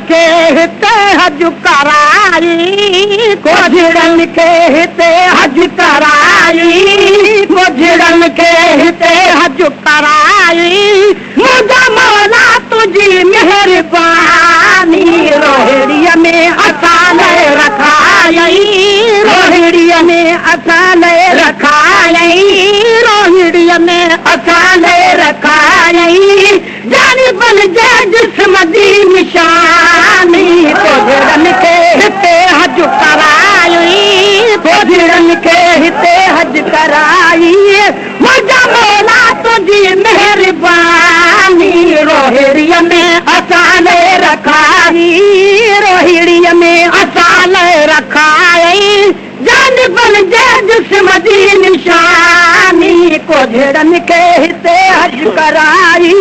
के हिते हज कराई कोझड़न के हिते हज कराई कोझड़न के हिते हज कराई मुझा मौला तुझी मेहरबानी रोहिड़ीअ में असां रखाई रोहिड़ीअ में असां रखाई रोहिड़ीअ में असां रखाई जानी बन जा जिस्म जी निशानी कोझड़न के हिते हज कराई कोझड़न के हिते हज कराई मुझा मौला तुझी मेहरबानी रोहिड़ीअ में असां रखाई रोहिड़ीअ में असां रखाई जान बन जा जिस्म जी निशानी कोझड़न के हिते हज कराई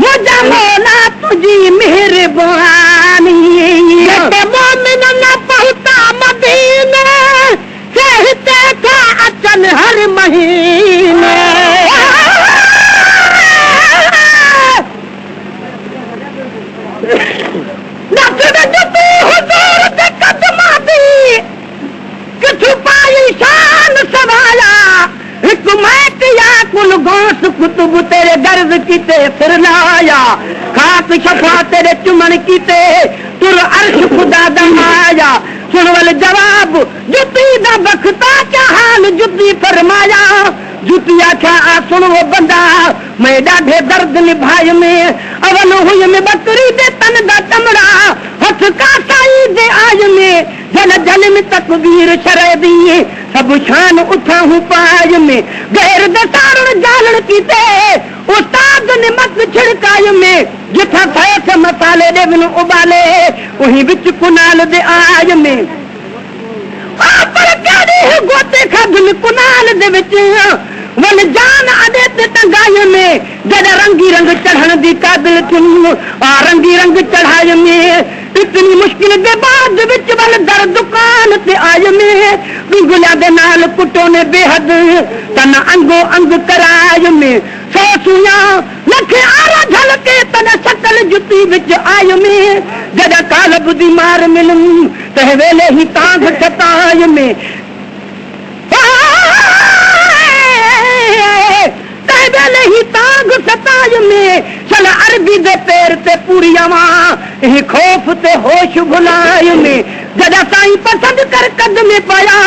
मुझा मौला तुझी मेहरबानी मोमिन न पहुता मदीने से हिते था अचन हर महीने नचद जुती हुजूर ते कदमा दी किथु पाई शान सवाया एक मैत या कुल गोस कुतुब तेरे दर्द कीते फिर लाया खाक शफा तेरे चुमन कीते तुर अर्श खुदा दमाया सुन वाले जवाब जुती दा बखता क्या हाल जुती फरमाया जुती आख्या आ सुन वो बंदा मैं डाढे दर्द निभाय में अवल हुई में बकरी दे तन दा चमड़ा हथ का साई दे आज में जल जल में तकबीर शरय दी सब शान उठा हूँ पाय में गैर दसारण जालन कीते उस्ताद ने मत छिड़काय में जिथा फैस मसाले दे बिन उबाले वहीं बिच कुनाल दे आय में पर कड़ी गोते खदल कुनाल दे विच वन जान अदे ते टंगाय में जद रंगी रंग चढ़न दी काबिल थी आ रंगी रंग चढ़ाय में इतनी मुश्किल के बाद विच वल दर दुकान ते आय में गुला दे नाल कुटो ने बेहद तन अंगो अंग कराय में सौ सुया लख आरा झलके तन सकल जुती विच आय में जद कालब दी मार मिलम तह वेले ही तांग चताय में ही तांग सताय में चल अरबी दे पैर ते पूरियावा खौफ ते होश भुलाय में जदा साईं पसंद कर कदम में पाया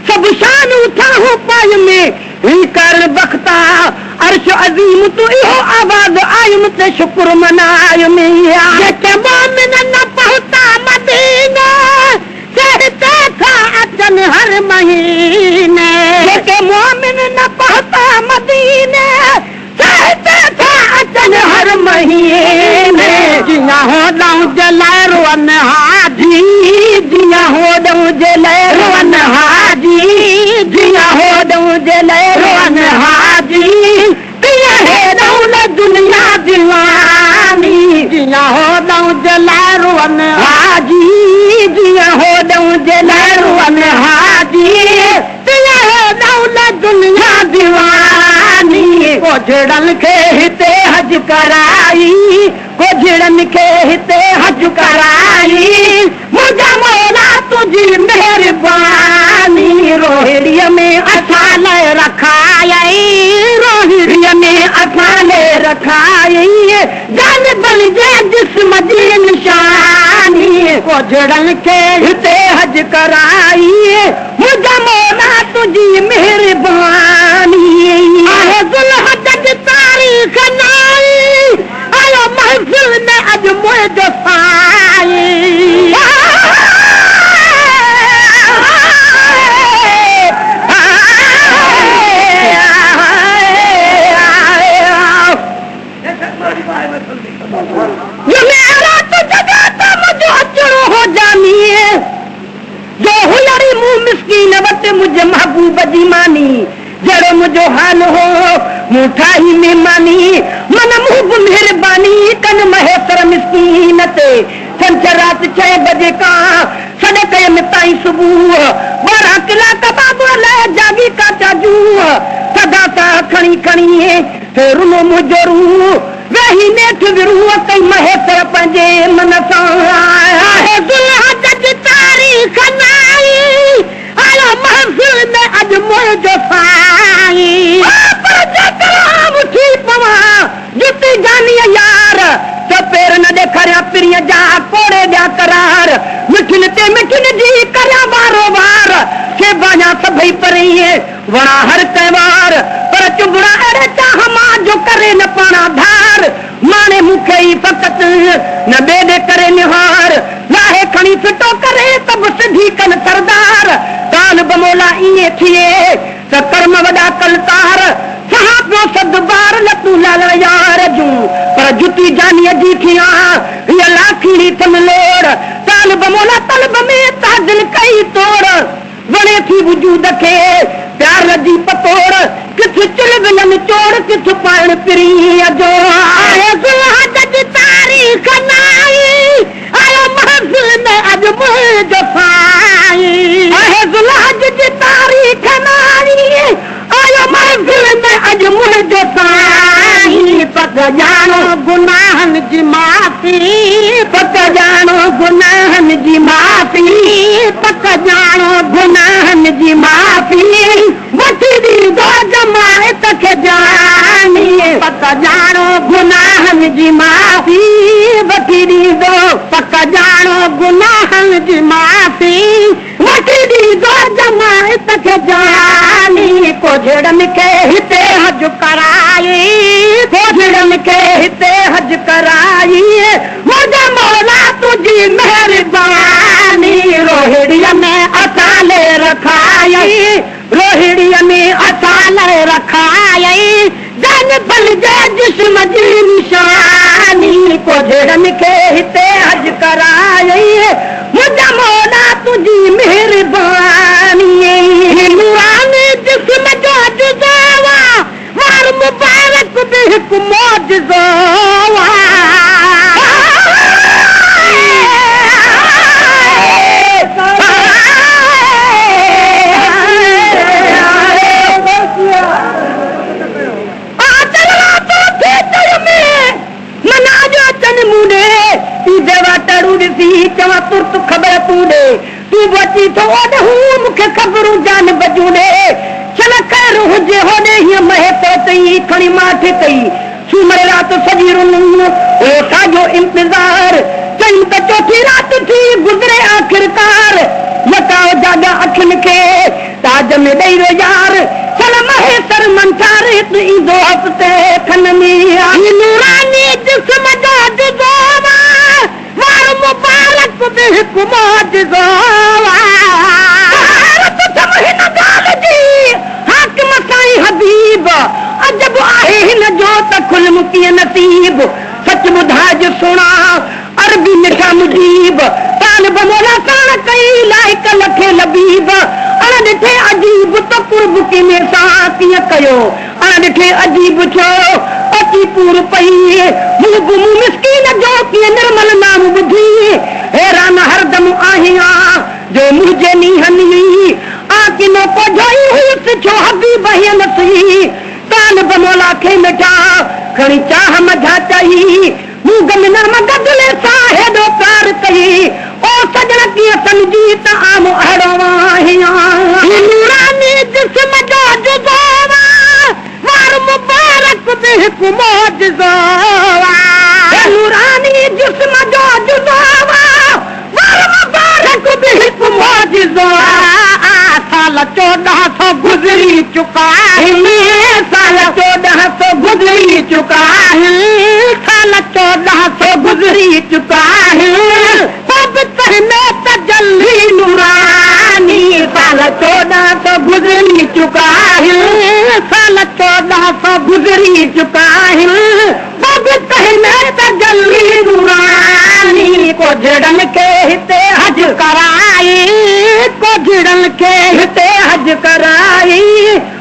सब शान उठा हो पाय में ही कर बख्ता अर्श अजीम तू इहो आवाज आयम ते शुक्र मनाय में के मोमिन न पहुता मदीना सहते था अचन हर महीने के मोमिन न पहुता मदीने सहते था अचन हर महीने जिया हो दऊं जलैरो हाजी जिया हो दऊं जलैरो हाजी जिया हो दऊं जलैरो हाजी पिया है दौल दुनिया दीवानी जिया हो दऊं जलैरो हाजी जिया हो दऊं जलैरो हाजी पिया है दौल दुनिया दीवानी कोझड़न के हिते हज कराई कोझड़न के हिते हज कराई मुझा मौला तुझी मेहरबानी रोहिड़ीअ में असां रखाई रोहिड़ीअ में असां रखाई जान बन जे जिस्म जी निशानी कोझड़न के हिते हज कराई मुझा मौला तुझी मेहरबानी आहे ज़ुल्हज जी तारीख़ नाई आयो महफ़िल में अॼु मुंहिंजो साई जो हुलरी मुंह मिस्कीन वट मुझे महबूब जी मानी जड़ो मुझो हाल हो मुठा ही मेहमानी मन मुंह मेहरबानी कन महेतर मिस्कीन ते संचर रात 6 बजे का सड़क में ताई सुबह 12 किला कबाब ले जागी का चाजू सदा सा खणी खणी फिर मुझो रू वही नेठ विरूह कई महेश्वर पंजे मन सां दुल्हा जज तारीख़ नाई आयो महफ़िल में अज मुंहिंजो साईं पर जेकर उठी पवां जुती जानी यार तो पेर न ॾेखारिया पिरीअ जा कोड़े जा करार मिठिन ते मिठिन जी करिया बारो बार के बाजा सभई परी वणा हर त्योहार पर चुबड़ा अड़े चाह मां जो करे न पाना धार माने मूंखे ई फ़क़त न बेदे करे निहार लाहे खणी फिटो करे तब सिधी कन सरदार काल बमोला ईअं थिए त कर्म वॾा कलतार सहा पियो सद बार लतू लाल यार जूं पर जुती जानीअ जी थिया हीअ लाखीड़ी थम लोड़ काल बमोला तलब में तादिल कई तोड़ वणे थी वजूद खे प्यार जी पतोड़ किथे चिल विलन चोड़ किथे पाण पिरीअ जो आए दुल्हा जज तारीख़ नाई आयो महफ़िल में अॼु मुंहिंजो साईं आहे दुल्हा जज तारीख़ नाई आयो महफ़िल में अॼु मुंहिंजो साईं पक ॼाणो गुनाहनि जी माफ़ी पक ॼाणो गुनाहनि जी माफ़ी पक ॼाणो गुनाहनि जी माफ़ी वठी ॾींदो जमायत खे जानी पक ॼाणो गुनाहनि जी माफ़ी वठी ॾींदो पक ॼाणो गुनाहनि जी माफ़ी वठी ॾींदो जमायत खे जानी कोझड़नि खे हिते हज कराई कोझड़नि खे हिते हज कराई मुंहिंजा मौला तुंहिंजी महिरबानी रोहिड़ीअ में असाले रखाई रोहिड़ीअ में असाले रखाई जन बल जे जिस्म जी निशानी कोझड़नि खे हिते हज कराई मुंहिंजा मौला तुंहिंजी महिरबानी नूरानी जिस्म जो जुज़ोवा वार मुबारक बि हिकु मौजज़ोवा चवा तुर्त ख़बर तूं ॾे तूं बची थो ओॾे हू मूंखे ख़बरूं जान बजूं ॾे चल ख़ैर हुजे होॾे हीअं महे पहुतई खणी माठि कई सूमर राति सॼी रुन ओ साॻियो इंतज़ार चई त चौथी राति थी गुज़रे आख़िरकार मकाओ जाॻा अखियुनि खे ताज में ॾेई वियो यार चल महे सर मंठारे ईंदो हफ़्ते खन में नूरानी जिस्म जो जुज़ोवा वार मुबारक बि हिकु मौजज़ोवा हिन ॻाल्हि जी हाकिम साईं हबीब अजब आहे हिन जो त खुलम कीअं नसीब सच ॿुधाइज सुणा अरबी मिठा मुजीब ताल बमोला साण कई लाइक लखे लबीब अण ॾिठे अजीब त कुर्ब किने सां कीअं कयो अण ॾिठे अजीब छो अची पूर पई मुंहुं गुमू मिसकीन जो कीअं निर्मल नाम ॿुधी हैरान हरदम आहियां जो मुंहिंजे नीहनी आकिनो कोझोई हुयुसि छो हबीब हीअं नसी ताल बमोला खे मिठा खणी चाह मझा चई मूं गमना मगदले सां हेॾो प्यार कई ओ सजण कीअं सम्झी त आम अहिड़ो आहियां नूरानी जिस्म जो जुज़ोवा वार मुबारक बि हिकु मौजज़ोवा नूरानी जिस्म जो जुज़ोवा वार मुबारक बि हिकु मौजज़ोवा साल 1400 गुज़री चुका साल 1400 गुज़री चुका साल 1400 गुज़री चुका में तजल्ली नूरानी साल 1400 गुज़री चुका साल 1400 गुज़री चुका में तजल्ली नूरानी कोझड़नि खे हिते हज कराई कोझड़नि खे हिते हज कराई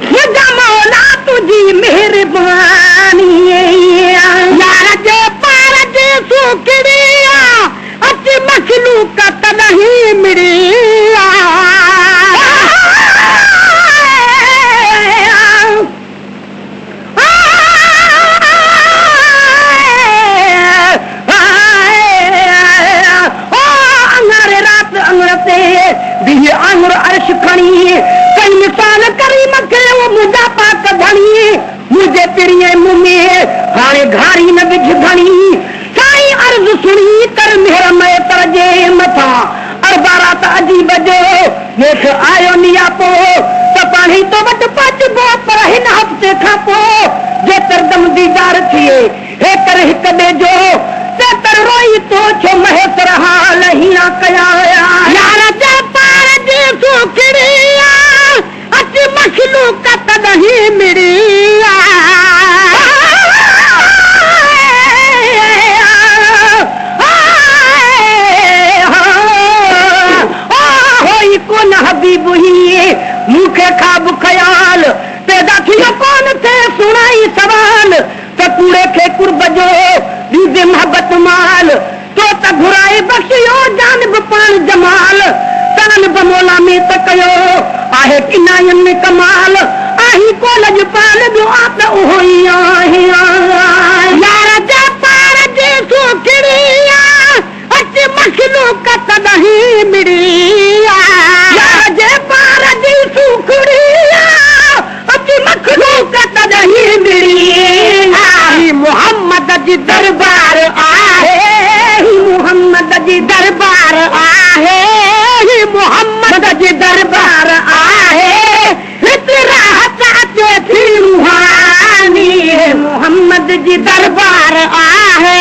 मुंहिंजा मौला तुंहिंजी महिरबानी यार जे पार जे सुखड़िया अच मखलूक तॾहिं मिड़िया घारी न विझ घणी साईं अर्ज़ सुणी कर मेरा मैं तरजे मथा बारात अजीब जो देख आयो नियापो त पाणी तो वट पचबो पर हिन हफ़्ते खां पोइ जेकर दम दीदार थिए हे कर हिक ॿिए जो तेतर रोई तो छो महेसर हाल हीरा कया यार जा पार जे सुखड़िया अच मखलूक तॾहिं मिड़िया कोन हबीब ही मूंखे ख़्वाब ख़याल पैदा थियो कोन थे सुणाई सवाल त कूड़े खे कुर्ब जो ॾींदे मोहबत माल तो त घुराए बख़्शियो जानब पाण जमाल तान बमोला में त कयो आहे किनायन में कमाल आही कॉलेज पाल ॿियो आ त उहो ई आहे यार जा पार जे सुखड़िया अच मखलूक तॾहिं मिड़िया जे पार जी सुखड़िया अच मखलूक तॾहिं मिड़िया मोहम्मद जी दरबार आहे मोहम्मद जी दरबार आहे मोहम्मद जी दरबार आहे हिते राहत अचे थी रूहानी मोहम्मद जी दरबार आहे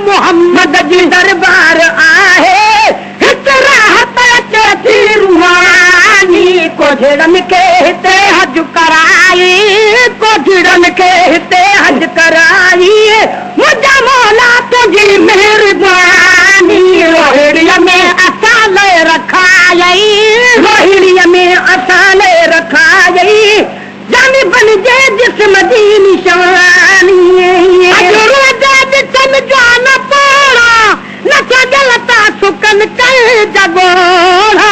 मोहम्मद जी दरबार आहे हिते राहत अचे थी रूहानी कोझड़न खे हिते हज कराई कोझड़न खे हिते हज कराई मुंहिंजा मौला तुंहिंजी महिरबानी रोहिड़ीअ में असां लाइ रखायई रोहिड़ीअ में असां लाइ रखायई जानी बणिजे जिस्म जी निशानी ॾिठनि जो न पोड़ा न गलता सुकन कई जगोड़ा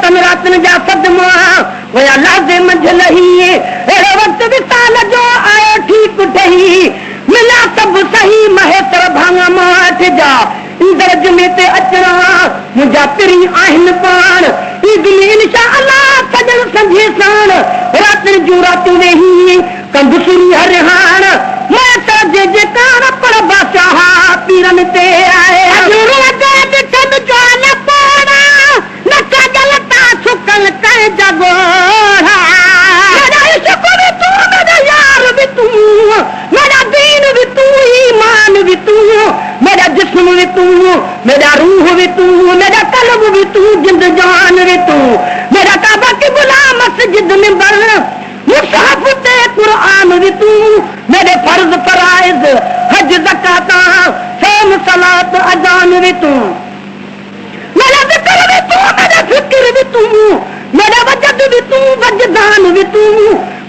सतन रातन जा सदमा हुया लाज़े मंझ लही अहिड़े वक़्त विसाल जो आयो ठीक ठही मिला सभु सही महेतर भाङा माठ जा ईंदड़ जुमे ते अचणा मुंहिंजा पिरी आहिनि पाण ईद में इंशा अल्लाह सजण संझे साण रातनि जूं रातूं वेही कंदुसुरी हरिहाण महेतर जे जेकाण पर बादशाह पीरनि ते आए सुकल कर जगोड़ा मेरा इश्क भी तू मेरा यार भी तू मेरा दीन भी तू ईमान भी तू मेरा जिस्म भी तू मेरा रूह भी तू मेरा कल्ब भी तू जिंद जान भी तू मेरा काबा की गुलाम मस्जिद में बर मुसहफ ते कुरान भी तू मेरे फर्ज फराइज हज ज़कात सोम सलात अजान भी तू मेरा जिक्र भी तू मेरा फिक्र भी तू मेरा वजद भी तू वजदान भी तू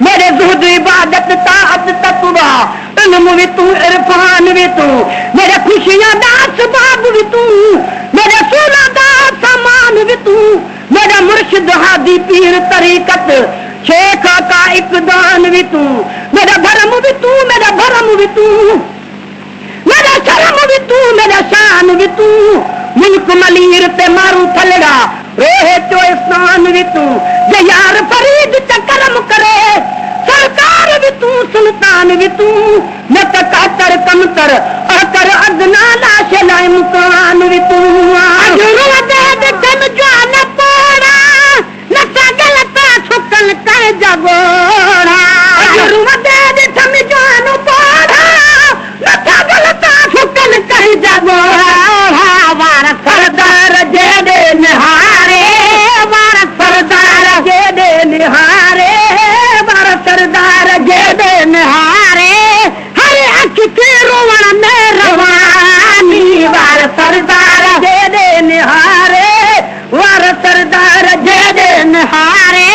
मेरे ज़ुहद इबादत ताअत तक़वा इल्म भी तू इरफान भी तू मेरे खुशियां दा असबाब भी तू मेरे सूला दा सामान भी तू मेरा मुर्शिद हादी पीर तरीकत शेख का इक़दान भी तू मेरा धर्म भी तू मेरा भरम भी तू मेरा शर्म भी तू मेरा शान भी तू मुल्क मलीर ते मारू थलड़ा रोहे चो स्नान भी तू जे यार फरीद चकरम करे सरकार भी तू सुल्तान भी तू न तकातर कमतर अकर अदना लाश लाए मुकान भी तू अजरो दे जन जो न पोड़ा न गलता छुकल कर जगोड़ा अजरो दे जन जो न पोड़ा न गलता छुकल कर जगोड़ा वार सरदार जेडे निहारे वार सरदार जेडे निहारे वार सरदार जेडे निहारे हर अख के रोवण में रवानी वार सरदार जेडे निहारे वार सरदार जेडे निहारे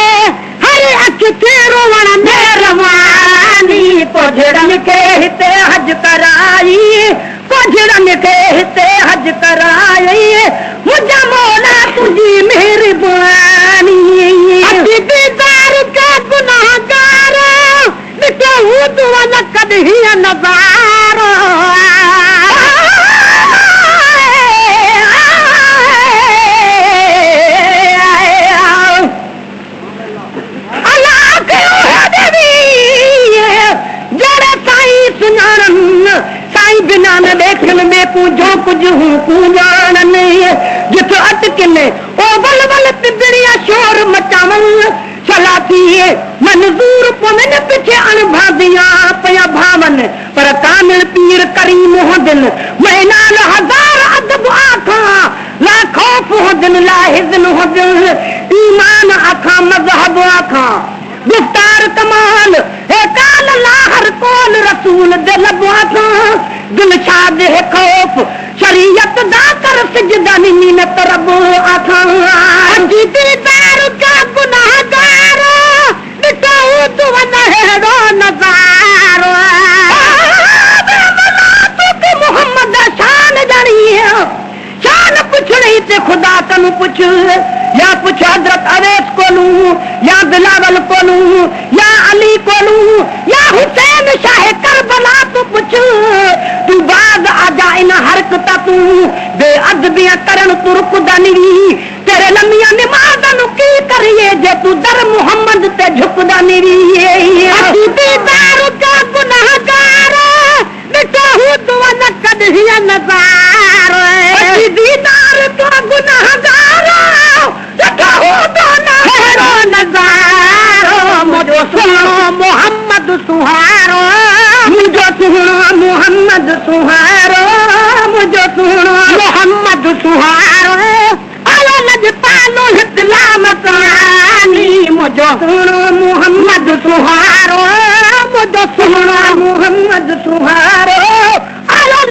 हर अख के रोवण में रवानी कोझड़न के हिते हज कराई कोझड़न के हिते हज कराई मुंहिंजा मौला तुंहिंजी महिरबानी दीदार का गुनाहगार ॾिठो हूंदो न कॾहिं नज़ारो को जो कुछ हूँ को जानने जित अटकने ओ बल बल तिबड़िया शोर मचावन चला थी मंजूर पवन पिछे अणभादिया पया भावन पर कामिल पीर करीम हो दिन मैनाल हजार अदब आखा ला खौफ हो दिन ला हिजन हो दिन ईमान आखा मजहब आखा गुफ्तार कमाल है काल लाहर कोल रसूल दिल आखा दिल शाद है खौफ शरीयत दा कर सजदा नीनत रब आखा दीदार का गुनाहगार दिखाओ तू नहरो नजारो मोहम्मद शान जानी है शान पुछ रही थे खुदा तनु पुछ या पुछ हजरत अवैस को लूं या बिलावल को लूं या अली को लूं या हुसैन शाह करबला तो पुछ तू बाद आजा इन हरकत तू बेअदबियां करन तुरक दनी तेरे लम्बियां निमाज़न की करिए जे तू दर मोहम्मद ते झुकदा निरी दीदार का गुनाहगार निकाहू दुआ न कदहिया नजार दीदार का गुनाहगार निकाहू दुआ न नजार मुझो सुनो मोहम्मद सुहारो मुझो सुनो मोहम्मद सुहारो मुझो सुनो मोहम्मद सुहारो आला लजपालो इस्लाम कहानी मुझो सुनो मोहम्मद सुहारो मुझो सुनो मोहम्मद सुहारो आला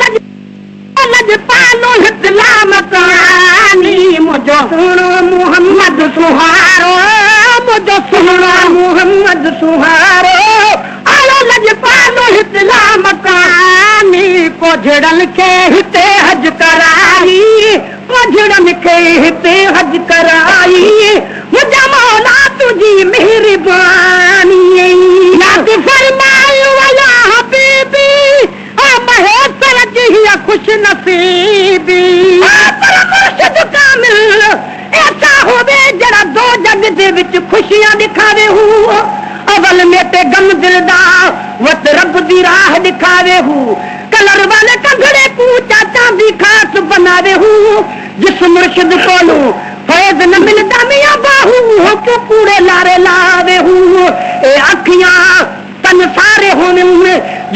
लजपालो इस्लाम कहानी मुझो सुनो मोहम्मद सुहारो मुझो सुनो मोहम्मद सुहारो आला लजपालो इस्लाम कहानी को झड़न के हिते हज कराई झड़न के हिते हज कराई मुझा मौला तुझी मेहरबानी याद फरमायो या हबीबी महेश्वर जी खुश नसीबी मुर्शिद कामिल ऐसा होवे जरा दो जग दे विच खुशियां दिखावे हूं अवल मेटे गम दिलदा वत रब दी राह दिखावे हूं कलर वाले कंगड़े को चाचा भी खास बनावे हूं जिस मुर्शिद कोलू फैज न मिलता मियां बाहू हो के पूरे लारे लावे हूं ए अखियां तन सारे होने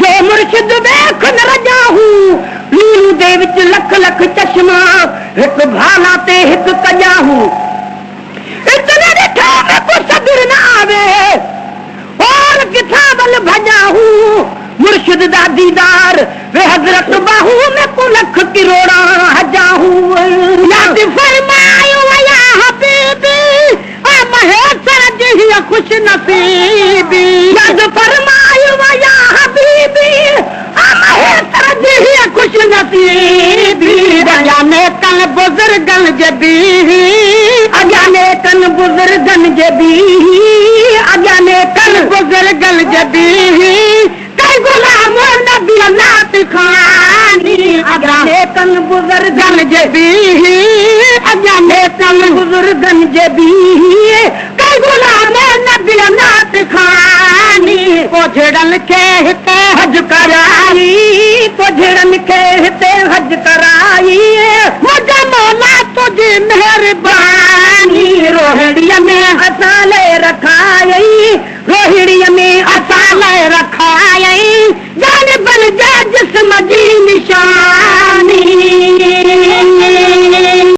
जो मुर्शिद देख न रजा हूं नीलू दे विच लख लख चश्मा एक भाला ते एक कजा हूं इतने दिखा में को सब्र न आवे और किताबल भजा हूं मुर्शिद दा दीदार वे हजरत बाहू में को लख करोड़ा हजा हूं याद फरमायो या हबीबी महेश्वर जी खुश नसीबी याद फरमायो या हबीबी महेश्वर जी खुश नसीबी अजाने कल बुजुर्गन जबी अजाने कल बुजुर्गन जबी अजाने कल बुजुर्गन जबी कई गुलाम नबी नात खानी अजाने कल बुजुर्गन जबी अजाने कल बुजुर्गन जबी कई गुलाम नबी नात खानी को झड़न के हिते हज कराई को झड़न के हिते हज कराई मुझा मौला तुझी मेहरबानी रोहड़िया में हसाले रखाई